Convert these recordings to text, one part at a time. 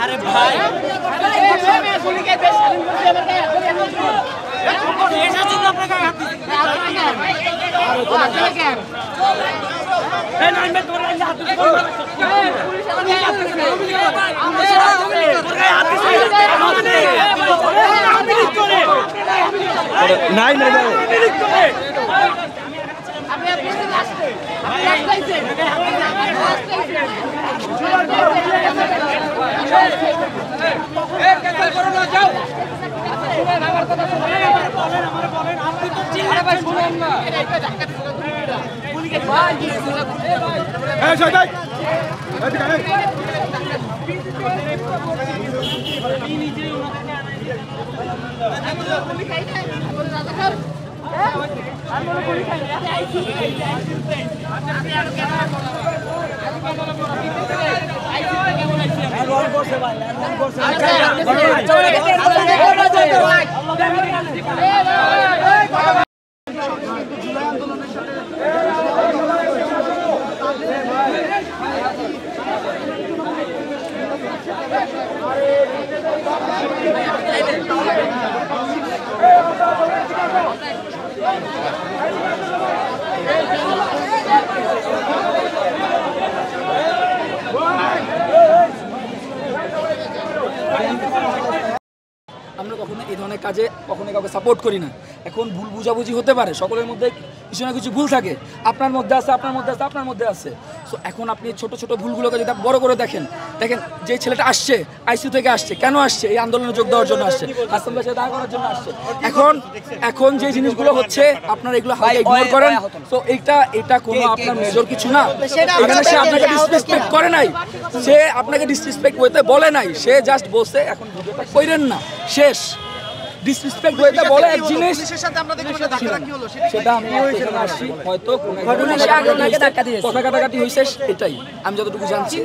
अरे भाई আমরা কখনো এই ধরনের কাজে কখনো কাউকে সাপোর্ট করি না। এখন ভুল বুঝাবুঝি হতে পারে, সকলের মধ্যে কিছু না কিছু ভুল থাকে, আপনার মধ্যে আছে, আপনার মধ্যে আছে, আপনার মধ্যে আছে। সো এখন আপনি ছোট ছোট ভুলগুলোকে যদি বড় করে দেখেন, যে ছেলেটা আসছে আইসিইউ থেকে আসছে, কেন আসছে? এই আন্দোলনে যোগ দেওয়ার জন্য আসছে, হাসান ভাইয়ের সাথে দেখা করার জন্য আসছে। এখন যে জিনিসগুলো হচ্ছে আপনারা এগুলো হালকা ইগনোর করেন। তো এটা কোনো আপনার মেজর কিছু না। এখানে সে আপনাকে ডিসরেসপেক্ট করে নাই, সে আপনাকে ডিসরেসপেক্ট হইতে বলে নাই, সে জাস্ট বলছে এখন ভিডিওটা কইরেন না, শেষ। ডিসরেসপেক্ট হইতে বলে এক জিনিস, সেটা আমি এখানে আসছি, হয়তো কথা কাটাকাটি হয়েছে, এটাই আমি যতটুকু জানছি।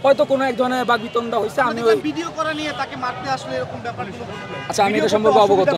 হয়তো কোনো এক ধরনের বাগবিতণ্ডা হয়েছে। আমি ভিডিও করা নিয়ে তাকে মারতে আসলে এরকম ব্যাপারগুলো, আচ্ছা আমি এটা সম্পর্কে অবগত।